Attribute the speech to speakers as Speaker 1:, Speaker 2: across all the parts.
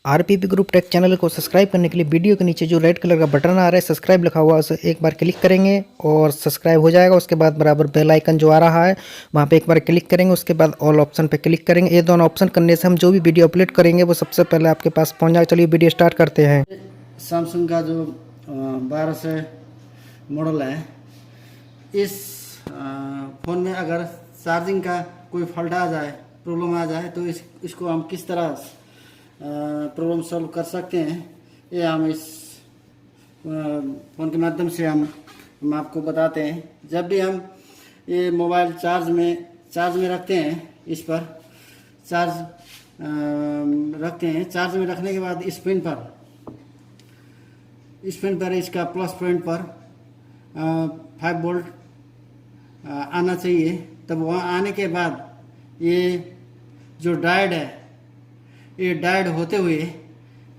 Speaker 1: RPP group take channel को subscribe करने के लिए वीडियो के नीचे जो रेड कलर का बटन आ रहा है सब्सक्राइब लिखा हुआ है उसे एक बार क्लिक करेंगे और सब्सक्राइब हो जाएगा। उसके बाद बराबर बेल आइकन जो आ रहा है वहाँ पे एक बार क्लिक करेंगे। उसके बाद ऑल ऑप्शन पे क्लिक करेंगे। ये दोनों ऑप्शन करने से हम जो भी वीडियो अपलोड करेंगे वो सबसे पहले आपके पास पहुँच जाएगा। चलिए वीडियो स्टार्ट करते हैं।
Speaker 2: सैमसंग का जो 1200 मॉडल है, इस फ़ोन में अगर चार्जिंग का कोई फॉल्ट आ जाए, प्रॉब्लम आ जाए तो इसको हम किस तरह प्रॉब्लम सॉल्व कर सकते हैं, ये हम इस फ़ोन के माध्यम से हम आपको बताते हैं। जब भी हम ये मोबाइल चार्ज में रखते हैं, इस पर चार्ज रखते हैं। चार्ज में रखने के बाद इस पिन पर इसका प्लस पॉइंट पर 5 वोल्ट आना चाहिए। तब वहाँ आने के बाद ये जो डायोड है, ये डायोड होते हुए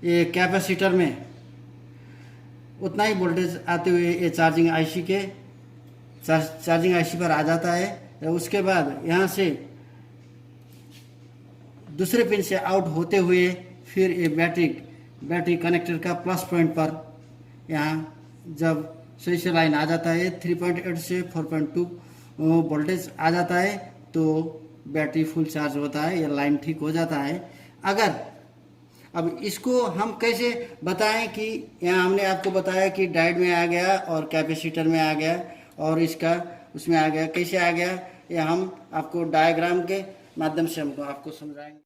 Speaker 2: ये कैपेसिटर में उतना ही वोल्टेज आते हुए ये चार्जिंग आईसी पर आ जाता है। उसके बाद यहाँ से दूसरे पिन से आउट होते हुए फिर ये बैटरी कनेक्टर का प्लस पॉइंट पर यहाँ जब सही से लाइन आ जाता है, 3.8 से 4.2 वोल्टेज आ जाता है तो बैटरी फुल चार्ज होता है, या लाइन ठीक हो जाता है। अब इसको हम कैसे बताएं कि यहाँ हमने आपको बताया कि डायोड में आ गया और कैपेसिटर में आ गया और इसका उसमें आ गया, कैसे आ गया ये हम आपको डायग्राम के माध्यम से हमको आपको समझाएंगे।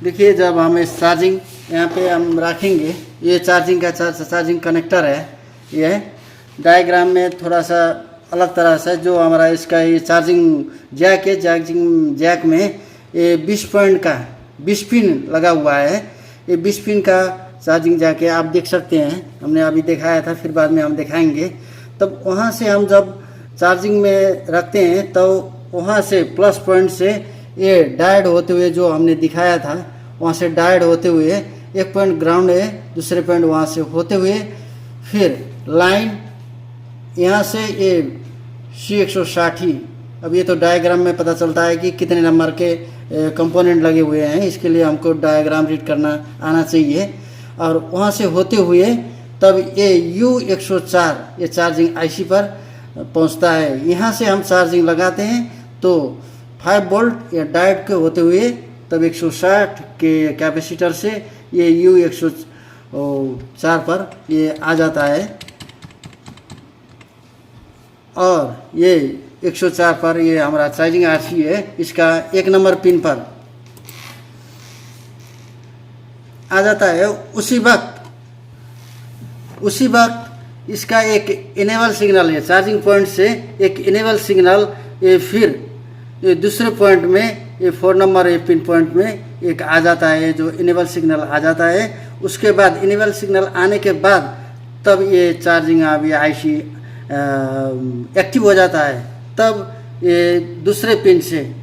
Speaker 2: देखिए, जब हम इस चार्जिंग यहाँ पे हम रखेंगे, ये चार्जिंग का चार्जिंग कनेक्टर है। ये डायग्राम में थोड़ा सा अलग तरह से जो हमारा इसका ये चार्जिंग जैक है, चार्जिंग जैक में ये 20 पॉइंट का 20 पिन लगा हुआ है। ये 20 पिन का चार्जिंग जैक है, आप देख सकते हैं। हमने अभी दिखाया था, फिर बाद में हम दिखाएंगे। तब वहाँ से हम जब चार्जिंग में रखते हैं तो वहाँ से प्लस पॉइंट से ये डायोड होते हुए जो हमने दिखाया था, वहाँ से डायोड होते हुए एक पॉइंट ग्राउंड है, दूसरे पॉइंट वहाँ से होते हुए फिर लाइन यहाँ से ये C160। अब ये तो डायग्राम में पता चलता है कि कितने नंबर के कंपोनेंट लगे हुए हैं, इसके लिए हमको डायग्राम रीड करना आना चाहिए। और वहाँ से होते हुए तब ये U104 ये चार्जिंग आईसी पर पहुँचता है। यहाँ से हम चार्जिंग लगाते हैं तो 5 वोल्ट या डायोड के होते हुए तब 160 के कैपेसिटर से ये U104 पर ये आ जाता है और ये 104 पर ये हमारा चार्जिंग आईसी है, इसका 1 नंबर पिन पर आ जाता है। उसी वक्त इसका एक इनेबल सिग्नल है, चार्जिंग पॉइंट से एक इनेबल सिग्नल ये फिर ये दूसरे पॉइंट में ये 4 नंबर ये पिन पॉइंट में एक आ जाता है, जो इनेबल सिग्नल आ जाता है। उसके बाद इनेबल सिग्नल आने के बाद तब ये चार्जिंग अब ये आईसी एक्टिव हो जाता है। तब ये दूसरे पिन से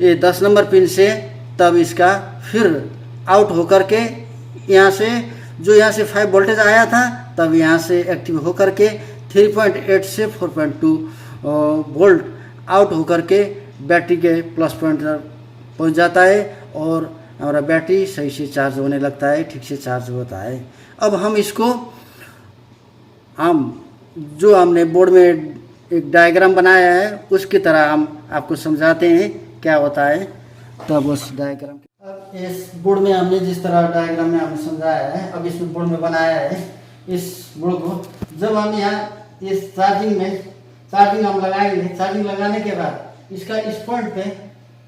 Speaker 2: ये 10 नंबर पिन से तब इसका फिर आउट होकर के यहाँ से 5 वोल्टेज आया था, तब यहाँ से एक्टिव होकर के 3.8 से 4.2 वोल्ट आउट होकर के बैटरी के प्लस पॉइंट पर पहुँच जाता है और हमारा बैटरी सही से चार्ज होने लगता है, ठीक से चार्ज होता है। अब हम इसको जो हमने बोर्ड में एक डायग्राम बनाया है उसकी तरह हम आपको समझाते हैं क्या होता है। तब उस डायग्राम अब इस बोर्ड में हमने जिस तरह डायग्राम में हमने समझाया है, अब इस बोर्ड में बनाया है, इस बोर्ड को जब हम यहाँ इस चार्जिंग हम लगाएंगे, चार्जिंग लगाने के बाद इसका इस पॉइंट पे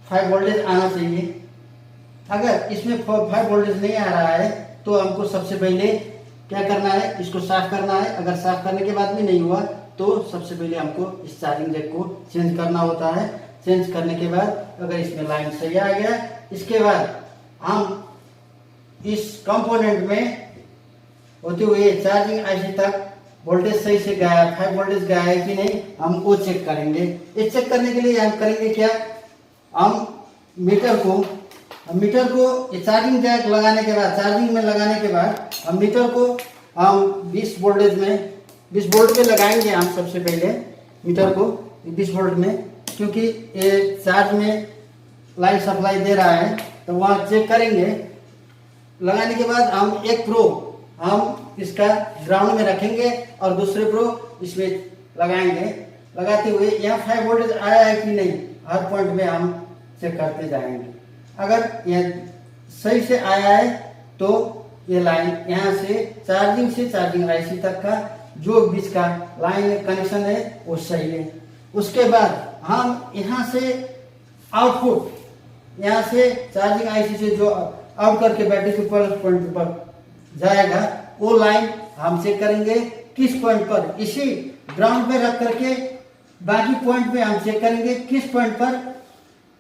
Speaker 2: 5 वोल्टेज आना चाहिए। अगर इसमें 5 वोल्टेज नहीं आ रहा है तो हमको सबसे पहले क्या करना है, इसको साफ करना है। अगर साफ करने के बाद भी नहीं हुआ तो सबसे पहले हमको इस चार्जिंग जैक को चेंज करना होता है। चेंज करने के बाद अगर इसमें लाइन सही आ गया, इसके बाद हम इस कंपोनेंट में होते हुए चार्जिंग आईसी तक वोल्टेज सही से गया है, 5 वोल्टेज गया है कि नहीं, हम वो चेक करेंगे। ये चेक करने के लिए हम करेंगे क्या, हम मीटर को ये चार्जिंग जैक लगाने के बाद, चार्जिंग में लगाने के बाद हम मीटर को हम 20 वोल्ट पे लगाएंगे। हम सबसे पहले मीटर को 20 वोल्ट में क्योंकि ये चार्ज में लाइन सप्लाई दे रहा है, तो वहाँ चेक करेंगे। लगाने के बाद हम एक प्रो हम इसका ग्राउंड में रखेंगे और दूसरे प्रो इसमें लगाएंगे। लगाते हुए यहाँ 5 वोल्टेज आया है कि नहीं, हर पॉइंट में हम चेक करते जाएंगे। अगर यह सही से आया है तो ये लाइन यहाँ से चार्जिंग आईसी तक का जो बीच का लाइन कनेक्शन है वो सही है। उसके बाद हम यहाँ से आउटपुट, यहाँ से चार्जिंग आईसी से जो आउट करके बैटरी के प्लस पॉइंट पर जाएगा, वो लाइन हम चेक करेंगे किस पॉइंट पर। इसी ग्राउंड पे रख करके बाकी पॉइंट पे हम चेक करेंगे किस पॉइंट पर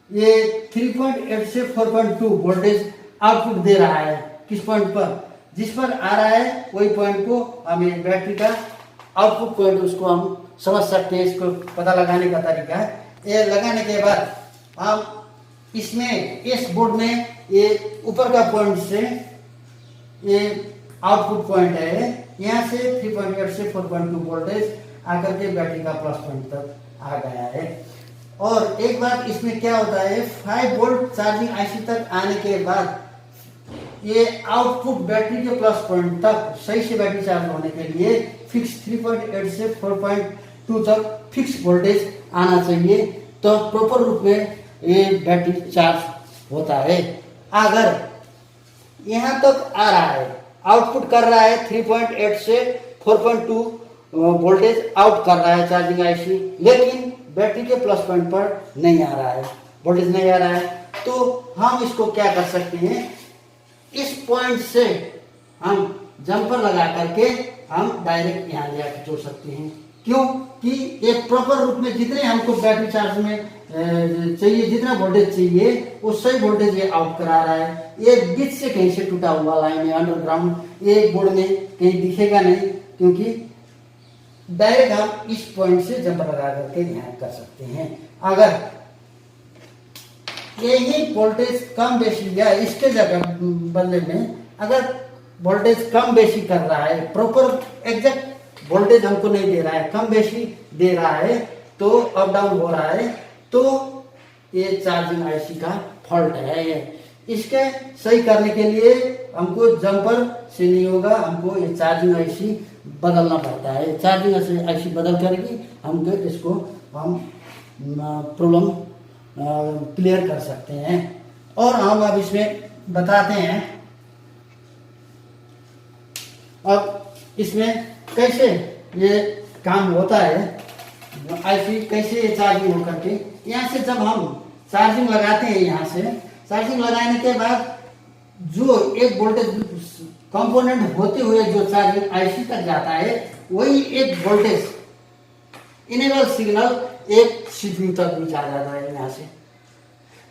Speaker 2: ये 3.8 से 4.2 वोल्टेज आउटपुट दे रहा है, किस पॉइंट पर। जिस पर आ रहा है वही पॉइंट को हमें बैटरी का आउटपुट पॉइंट उसको हम समझ सकते हैं। इसको पता लगाने का तरीका है, ये लगाने के बाद हम इसमें इस बोर्ड में ये ऊपर का पॉइंट से ये आउटपुट पॉइंट है, यहाँ से 3.8 से 4.2 वोल्टेज आकर के बैटरी का प्लस पॉइंट तक आ गया है। और एक बात इसमें क्या होता है, 5 वोल्ट चार्जिंग आईसी तक आने के बाद ये आउटपुट बैटरी के प्लस पॉइंट तक सही से बैटरी चार्ज होने के लिए फिक्स 3.8 से 4.2 तक फिक्स वोल्टेज आना चाहिए, तो प्रॉपर रूप में ये बैटरी चार्ज होता है। अगर यहाँ तक आ रहा है, आउटपुट कर रहा है 3.8 से 4.2 वोल्टेज आउट कर रहा है चार्जिंग आईसी, लेकिन बैटरी के प्लस पॉइंट पर नहीं आ रहा है, वोल्टेज नहीं आ रहा है, तो हम इसको क्या कर सकते हैं, इस पॉइंट से हम जंपर लगा करके हम डायरेक्ट यहाँ ले आके जोड़ सकते हैं। क्यों कि ये प्रॉपर रूप में जितने हमको बैटरी चार्ज में चाहिए, जितना वोल्टेज चाहिए वो सही वोल्टेज ये आउट करा रहा है। ये बीच से कहीं से टूटा हुआ लाइन है अंडरग्राउंड, ये बोर्ड में कहीं दिखेगा नहीं, क्योंकि डायरेक्ट हम इस पॉइंट से जंपर लगा करके यहाँ कर सकते हैं। अगर यही वोल्टेज कम बेसी या इसके जगह बदले में अगर वोल्टेज कम बेसी कर रहा है, प्रॉपर एग्जैक्ट वोल्टेज हमको नहीं दे रहा है, कम बेसी दे रहा है, तो अप डाउन हो रहा है, तो ये चार्जिंग आईसी का फॉल्ट है। इसके सही करने के लिए हमको जंपर से नहीं होगा, हमको ये चार्जिंग आईसी बदलना पड़ता है। चार्जिंग आईसी बदल करके हमको इसको हम प्रॉब्लम क्लियर कर सकते हैं। और हम अब इसमें बताते हैं अब इसमें कैसे ये काम होता है, आईसी कैसे ये चार्जिंग हो करके। यहाँ से जब हम चार्जिंग लगाते हैं, यहाँ से चार्जिंग लगाने के बाद जो एक वोल्टेज कंपोनेंट होते हुए जो चार्जिंग आईसी तक जाता है, वही एक वोल्टेज इनेबल सिग्नल एक सीपीयू तक भी जा जाता है यहाँ से।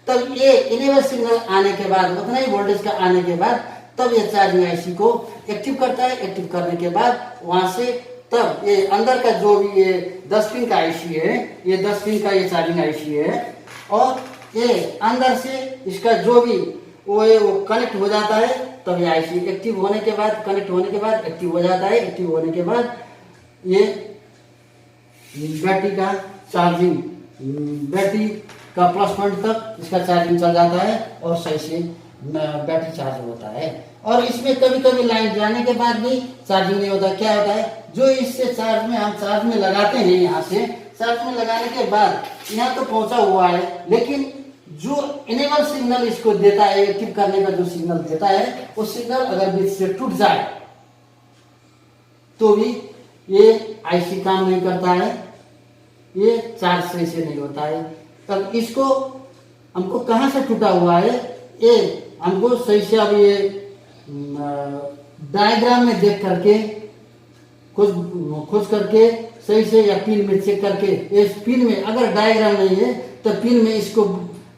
Speaker 2: तब ये इनेबल सिग्नल आने के बाद, उतना ही वोल्टेज का आने के बाद, तब ये चार्जिंग आईसी को एक्टिव करता है। एक्टिव करने के बाद वहां से तब ये अंदर का जो भी ये 10 पिन का आईसी है, ये 10 पिन का ये चार्जिंग आईसी है, और ये अंदर से इसका जो भी वो कनेक्ट हो जाता है। तब ये आईसी एक्टिव होने के बाद, कनेक्ट होने के बाद एक्टिव हो जाता है। एक्टिव होने के बाद ये बैटरी का चार्जिंग, बैटरी का प्लस पॉइंट तक इसका चार्जिंग चल जाता है और सही से बैटरी चार्ज होता है। और इसमें कभी कभी लाइन जाने के बाद भी चार्जिंग नहीं होता। क्या होता है, जो इससे चार्ज में हम चार्ज में लगाते हैं, यहाँ से चार्ज में लगाने के बाद यहाँ तो पहुंचा हुआ है, लेकिन जो इनेबल सिग्नल इसको देता है, एक्टिव करने का जो सिग्नल देता है, वो सिग्नल अगर बीच से टूट जाए तो भी ये आईसी काम नहीं करता है, ये चार्ज सही से नहीं होता है। तब इसको हमको कहाँ से टूटा हुआ है, ये हमको सही से अब ये डायग्राम में देख करके खोज करके सही से, या पिन में चेक करके, इस पिन में अगर डायग्राम नहीं है तो पिन में इसको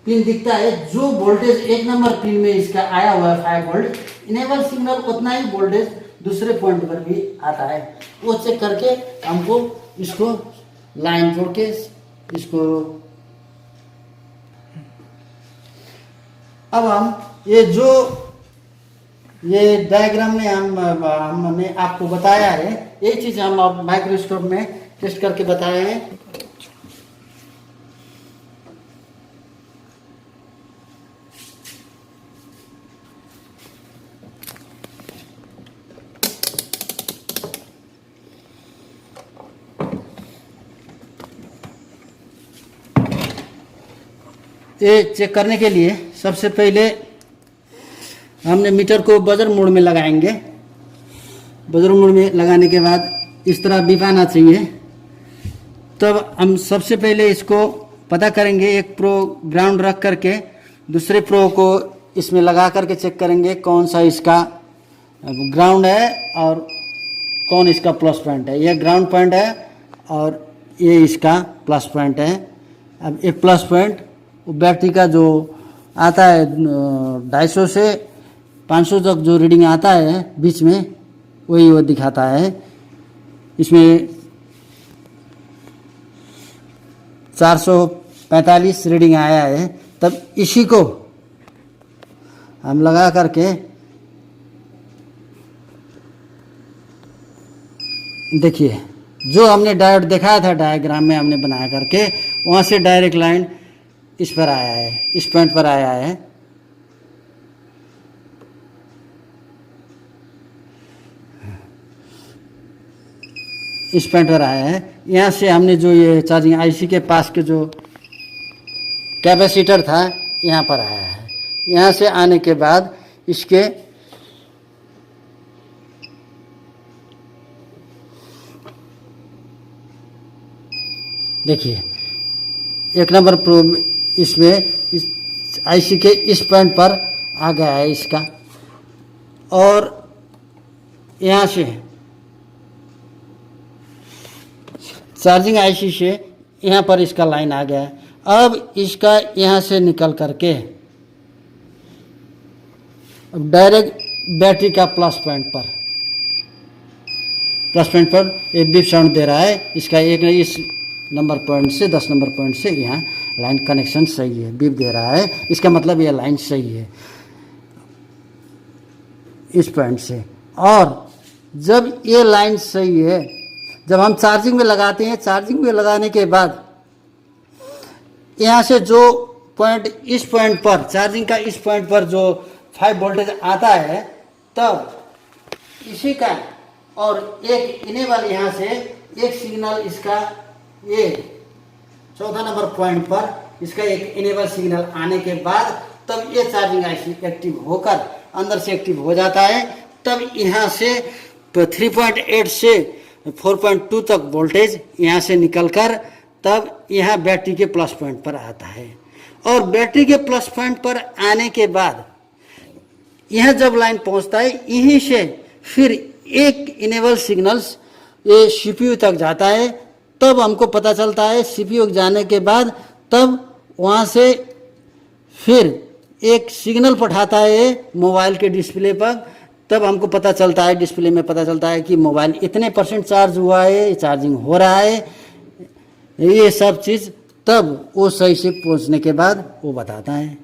Speaker 2: पिन दिखता है, जो वोल्टेज 1 नंबर पिन में इसका आया हुआ है 5 वोल्ट, इनेबल सिग्नल उतना ही वोल्टेज दूसरे पॉइंट पर भी आता है। वो चेक करके हमको इसको लाइन जोड़ के इसको अब हम ये डायग्राम में हमने आपको बताया है, ये चीज हम अब माइक्रोस्कोप में टेस्ट करके बताए हैं। ये चेक करने के लिए सबसे पहले हमने मीटर को बजर मोड में लगाएंगे। बजर मोड में लगाने के बाद इस तरह बीप आना चाहिए। तब हम सबसे पहले इसको पता करेंगे, एक प्रो ग्राउंड रख करके दूसरे प्रो को इसमें लगा करके चेक करेंगे कौन सा इसका ग्राउंड है और कौन इसका प्लस पॉइंट है। यह ग्राउंड पॉइंट है और ये इसका प्लस पॉइंट है। अब ये प्लस पॉइंट बैटरी का जो आता है 250 से 500 तक जो रीडिंग आता है बीच में, वही वो दिखाता है। इसमें 445 रीडिंग आया है। तब इसी को हम लगा करके देखिए, जो हमने डायोड दिखाया था डायग्राम में हमने बना करके, वहाँ से डायरेक्ट लाइन इस पर आया है, इस पॉइंट पर आया है। इस पॉइंट पर आया है। यहाँ से हमने जो ये चार्जिंग आईसी के पास के जो कैपेसिटर था यहाँ पर आया है। यहाँ से आने के बाद इसके देखिए 1 नंबर प्रोब इसमें इस आईसी के इस पॉइंट पर आ गया है इसका, और यहाँ से चार्जिंग आईसी से यहाँ पर इसका लाइन आ गया है। अब इसका यहाँ से निकल करके अब डायरेक्ट बैटरी का प्लस पॉइंट पर एक बीप साउंड दे रहा है। इसका एक इस नंबर पॉइंट से 10 नंबर पॉइंट से यहाँ लाइन कनेक्शन सही है, बीप दे रहा है। इसका मतलब ये लाइन सही है इस पॉइंट से। और जब ये लाइन सही है, जब हम चार्जिंग में लगाते हैं, चार्जिंग में लगाने के बाद यहाँ से जो पॉइंट इस पॉइंट पर, चार्जिंग का इस पॉइंट पर जो 5 वोल्टेज आता है, तब इसी का और एक इनेबल यहाँ से एक सिग्नल इसका ये 14 नंबर पॉइंट पर इसका एक इनेबल सिग्नल आने के बाद तब ये चार्जिंग आईसी एक्टिव होकर अंदर से एक्टिव हो जाता है। तब यहाँ से 3.8 से 4.2 तक वोल्टेज यहाँ से निकलकर तब यहाँ बैटरी के प्लस पॉइंट पर आता है। और बैटरी के प्लस पॉइंट पर आने के बाद यह जब लाइन पहुँचता है, यहीं से फिर एक इनेबल सिग्नल्स ये सीपीयू तक जाता है। तब हमको पता चलता है सीपीयू जाने के बाद तब वहाँ से फिर एक सिग्नल पठाता है मोबाइल के डिस्प्ले पर। तब हमको पता चलता है, डिस्प्ले में पता चलता है कि मोबाइल इतने % चार्ज हुआ है, चार्जिंग हो रहा है, ये सब चीज़ तब वो सही से पहुँचने के बाद वो बताता है।